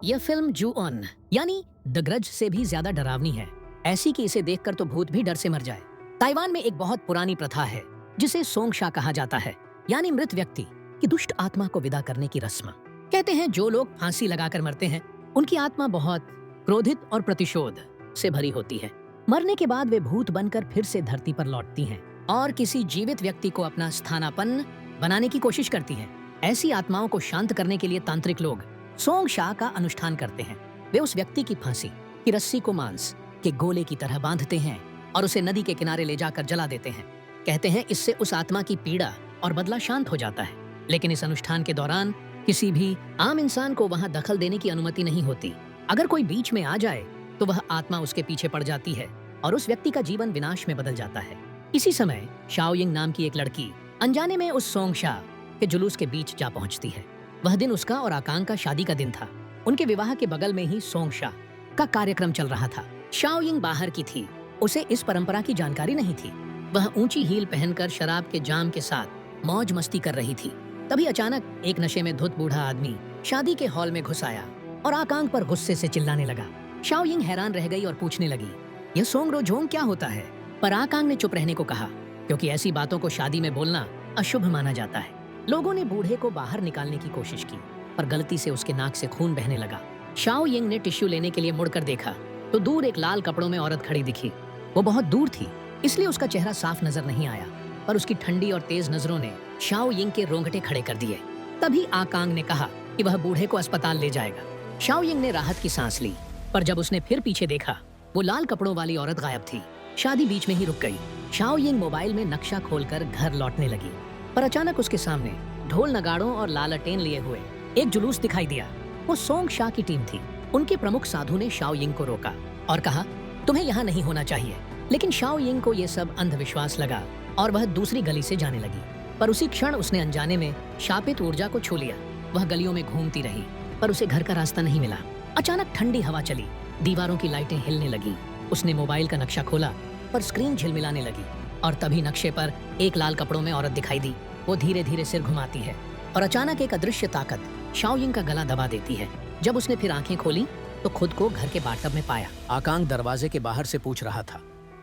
यह फिल्म जू ऑन यानी द ग्रज से भी ज्यादा डरावनी है, ऐसी कि इसे देखकर तो भूत भी डर से मर जाए। ताइवान में एक बहुत पुरानी प्रथा है जिसे सोंगशा कहा जाता है, यानी मृत व्यक्ति की दुष्ट आत्मा को विदा करने की रस्म। कहते हैं जो लोग फांसी लगाकर मरते हैं उनकी आत्मा बहुत क्रोधित और प्रतिशोध से भरी होती है। मरने के बाद वे भूत बनकर फिर से धरती पर लौटती हैं और किसी जीवित व्यक्ति को अपना स्थानापन्न बनाने की कोशिश करती हैं। ऐसी आत्माओं को शांत करने के लिए तांत्रिक लोग सोंगशा का अनुष्ठान करते हैं। वे उस व्यक्ति की फांसी की रस्सी को मांस के गोले की तरह बांधते हैं और उसे नदी के किनारे ले जाकर जला देते हैं। कहते हैं इससे उस आत्मा की पीड़ा और बदला शांत हो जाता है। लेकिन इस अनुष्ठान के दौरान किसी भी आम इंसान को वहां दखल देने की अनुमति नहीं होती। अगर कोई बीच में आ जाए तो वह आत्मा उसके पीछे पड़ जाती है और उस व्यक्ति का जीवन विनाश में बदल जाता है। इसी समय शाओयिंग नाम की एक लड़की अनजाने में उस सोंगशा के जुलूस के बीच जा पहुंचती है। वह दिन उसका और आकांग का शादी का दिन था। उनके विवाह के बगल में ही सोंगशा का कार्यक्रम चल रहा था। शाओयिंग बाहर की थी, उसे इस परंपरा की जानकारी नहीं थी। वह ऊंची हील पहनकर शराब के जाम के साथ मौज मस्ती कर रही थी। तभी अचानक एक नशे में धुत बूढ़ा आदमी शादी के हॉल में घुस आया और आकांग पर गुस्से से चिल्लाने लगा। शाओयिंग हैरान रह गई और पूछने लगी, यह सोंगरोजोंग क्या होता है? पर आकांग ने चुप रहने को कहा, क्योंकि ऐसी बातों को शादी में बोलना अशुभ माना जाता है। लोगों ने बूढ़े को बाहर निकालने की कोशिश की, पर गलती से उसके नाक से खून बहने लगा। शाओयिंग ने टिश्यू लेने के लिए मुड़कर देखा तो दूर एक लाल कपड़ों में औरत खड़ी दिखी। वो बहुत दूर थी, इसलिए उसका चेहरा साफ नजर नहीं आया, पर उसकी ठंडी और तेज नजरों ने शाओयिंग के रोंगटे खड़े कर दिए। तभी आकांग ने कहा कि वह बूढ़े को अस्पताल ले जाएगा। शाओयिंग ने राहत की सांस ली, पर जब उसने फिर पीछे देखा वो लाल कपड़ों वाली औरत गायब थी। शादी बीच में ही रुक गई। शाओयिंग मोबाइल में नक्शा खोलकर घर लौटने लगी, पर अचानक उसके सामने ढोल नगाड़ों और लालटेन लिए हुए एक जुलूस दिखाई दिया। वो सोंगशा की टीम थी। उनके प्रमुख साधु ने शाओयिंग को रोका और कहा, तुम्हें यहाँ नहीं होना चाहिए। लेकिन शाओयिंग को ये सब अंधविश्वास लगा और वह दूसरी गली से जाने लगी। पर उसी क्षण उसने अनजाने में शापित ऊर्जा को छू लिया। वह गलियों में घूमती रही, पर उसे घर का रास्ता नहीं मिला। अचानक ठंडी हवा चली, दीवारों की लाइटें हिलने लगी। उसने मोबाइल का नक्शा खोला, पर स्क्रीन झिलमिलाने लगी और तभी नक्शे पर एक लाल कपड़ों में औरत दिखाई दी। वो धीरे धीरे सिर घुमाती है और अचानक एक अदृश्य ताकत शाओयिंग का गला दबा देती है। जब उसने फिर आंखें खोली तो खुद को घर के बाथटब में पाया। आकांग दरवाजे के बाहर से पूछ रहा था,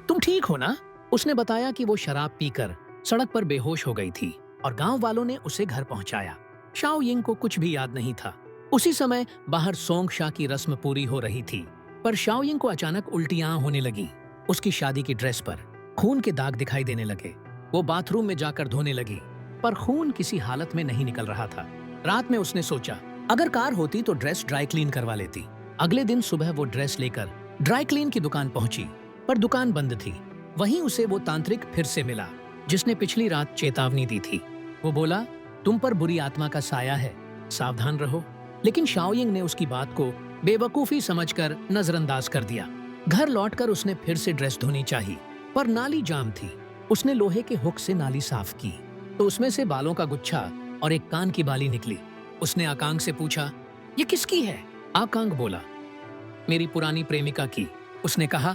तुम ठीक हो ना? उसने बताया कि वो शराब पीकर सड़क पर बेहोश हो गई थी और गांव वालों ने उसे घर पहुंचाया। शाओयिंग को कुछ भी याद नहीं था। उसी समय बाहर सोंगशा की रस्म पूरी हो रही थी, पर शाओयिंग को अचानक उल्टियां होने लगी। उसकी शादी की ड्रेस पर खून के दाग दिखाई देने लगे। वो बाथरूम में जाकर धोने लगी, पर खून किसी हालत में नहीं निकल रहा था। रात में उसने सोचा, अगर कार होती तो ड्रेस ड्राई क्लीन करवा लेती। अगले दिन सुबह वो ड्रेस लेकर ड्राई क्लीन की दुकान पहुंची, पर दुकान बंद थी। वहीं उसे वो तांत्रिक फिर से मिला जिसने पिछली रात चेतावनी दी थी। वो बोला, तुम पर बुरी आत्मा का साया है, सावधान रहो। लेकिन शाओयिंग ने उसकी बात को बेवकूफी समझकर नजरअंदाज कर दिया। घर लौटकर उसने फिर से ड्रेस धोनी चाहिए, पर नाली जाम थी। उसने लोहे के हुक से नाली साफ की तो उसमें से बालों का गुच्छा और एक कान की बाली निकली। उसने आकांग से पूछा, ये किसकी है? आकांग बोला, मेरी पुरानी प्रेमिका की। उसने कहा,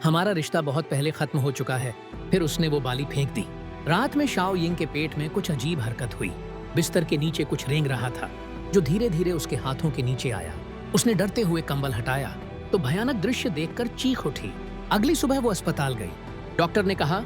हमारा रिश्ता बहुत पहले खत्म हो चुका है। फिर उसने वो बाली फेंक दी। रात में शाओयिंग के पेट में कुछ अजीब हरकत हुई। बिस्तर के नीचे कुछ रेंग रहा था जो धीरे धीरे उसके हाथों के नीचे आया। उसने डरते हुए कंबल हटाया तो भयानक दृश्य देखकर चीख उठी। अगली सुबह वो अस्पताल गई। डॉक्टर ने कहा,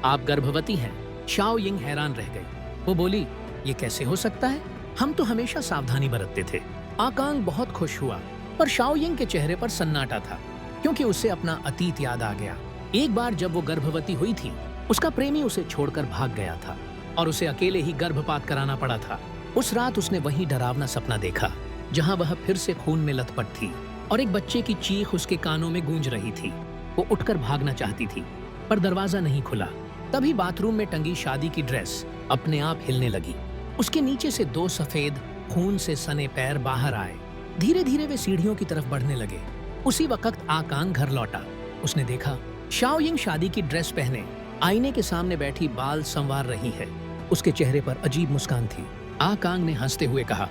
आप गर्भवती हैं। शाओयिंग हैरान रह गई। वो बोली, ये कैसे हो सकता है? हम तो हमेशा सावधानी बरतते थे। आकांग बहुत खुश हुआ, पर शाओयिंग के चेहरे पर सन्नाटा था, क्योंकि उसे अपना अतीत याद आ गया। एक बार जब वो गर्भवती हुई थी, उसका प्रेमी उसे छोड़कर भाग गया था और उसे अकेले ही गर्भपात कराना पड़ा था। उस रात उसने वही डरावना सपना देखा जहाँ वह फिर से खून में लथपथ थी और एक बच्चे की चीख उसके कानों में गूंज रही थी। वो उठकर भागना चाहती थी, पर दरवाजा नहीं खुला। तभी बाथरूम में टंगी शादी की ड्रेस अपने आप हिलने लगी। उसके नीचे से दो सफेद खून से सने पैर बाहर आए। धीरे धीरे वे सीढ़ियों की तरफ बढ़ने लगे। उसी वक्त आकांग घर लौटा। उसने देखा शाओयिंग शादी की ड्रेस पहने आईने के सामने बैठी बाल संवार रही है। उसके चेहरे पर अजीब मुस्कान थी। आकांग ने हंसते हुए कहा,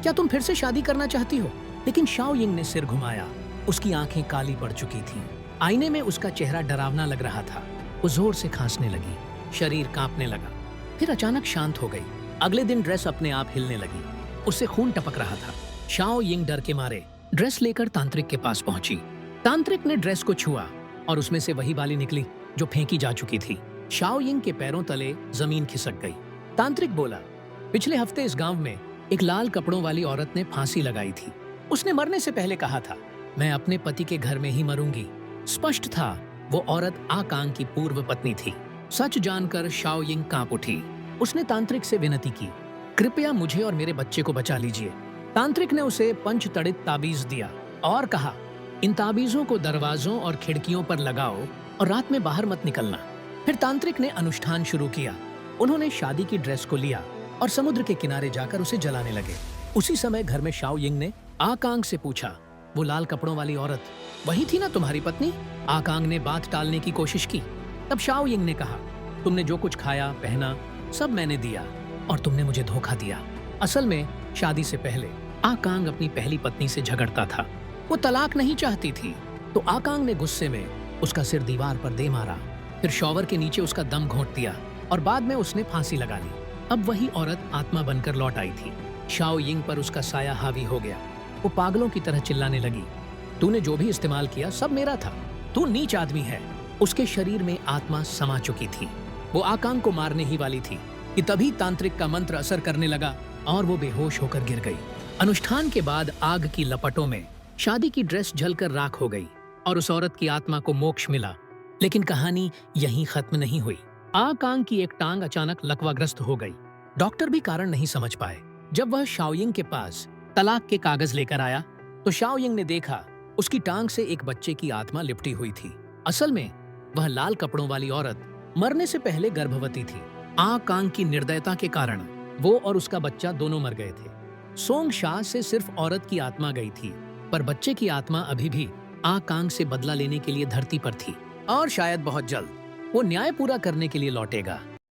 क्या तुम फिर से शादी करना चाहती हो? लेकिन शाओयिंग ने सिर घुमाया। उसकी आंखें काली पड़ चुकी थीं। आईने में उसका चेहरा डरावना लग रहा था। वो जोर से खांसने लगी, शरीर कांपने लगा, फिर अचानक शांत हो गई। अगले दिन ड्रेस अपने आप हिलने लगी, उससे खून टपक रहा था। शाओयिंग डर के मारे ड्रेस लेकर तांत्रिक के पास पहुंची। तांत्रिक ने ड्रेस को छुआ और उसमें से वही बाली निकली जो फेंकी जा चुकी थी। शाओ यिंग के पैरों तले जमीन खिसक गई। तांत्रिक बोला, पिछले हफ्ते इस गांव में एक लाल कपड़ों वाली औरत ने फांसी लगाई थी। उसने मरने से पहले कहा था, मैं अपने पति के घर में ही मरूंगी। स्पष्ट था वो औरत आकांग की पूर्व पत्नी थी। सच जानकर शाओ यिंग कांप उठी। उसने तांत्रिक से विनती की, कृपया मुझे और मेरे बच्चे को बचा लीजिए। तांत्रिक ने उसे पंचतड़ित ताबीज दिया और कहा, इन ताबीजों को दरवाजों और खिड़कियों पर लगाओ और रात में बाहर मत निकलना। फिर तांत्रिक ने अनुष्ठान शुरू किया। उन्होंने शादी की ड्रेस को लिया और समुद्र के किनारे जाकर उसे जलाने लगे। उसी समय घर में शाओ यिंग ने आकांग से पूछा, वो लाल कपड़ों वाली औरत वही थी ना तुम्हारी पत्नी? आकांग ने बात टालने की कोशिश की। तब शाओ यिंग ने कहा, तुमने जो कुछ खाया पहना सब मैंने दिया और तुमने मुझे धोखा दिया। असल में शादी से पहले आकांग अपनी पहली पत्नी से झगड़ता था। वो तलाक नहीं चाहती थी, तो आकांग ने गुस्से में उसका सिर दीवार पर दे मारा। फिर शॉवर के नीचे उसका दम घोंट दिया और बाद में उसने फांसी लगा ली। अब वही औरत आत्मा बनकर लौट आई थी। शाओ यिंग पर उसका साया हावी हो गया। वो पागलों की तरह चिल्लाने लगी, तूने जो भी इस्तेमाल किया सब मेरा था, तू नीच आदमी है। उसके शरीर में आत्मा समा चुकी थी। वो आकांग को मारने ही वाली थी कि तभी तांत्रिक का मंत्र असर करने लगा और वो बेहोश होकर गिर गई। अनुष्ठान के बाद आग की लपटों में शादी की ड्रेस जलकर राख हो गई और उस औरत की आत्मा को मोक्ष मिला। लेकिन कहानी यहीं खत्म नहीं हुई। आकांग की एक टांग अचानक लकवाग्रस्त हो गई। डॉक्टर भी कारण नहीं समझ पाए। जब वह शाओ यिंग के पास तलाक के कागज लेकर आया तो शाओ यिंग ने देखा उसकी टांग से एक बच्चे की आत्मा लिपटी हुई थी। असल में वह लाल कपड़ों वाली औरत मरने से पहले गर्भवती थी। आकांग की निर्दयता के कारण वो और उसका बच्चा दोनों मर गए थे। सोंग शा से सिर्फ औरत की आत्मा गई थी, पर बच्चे की आत्मा अभी भी आकांग से बदला लेने के लिए धरती पर थी और शायद बहुत जल्द वो न्याय पूरा करने के लिए लौटेगा।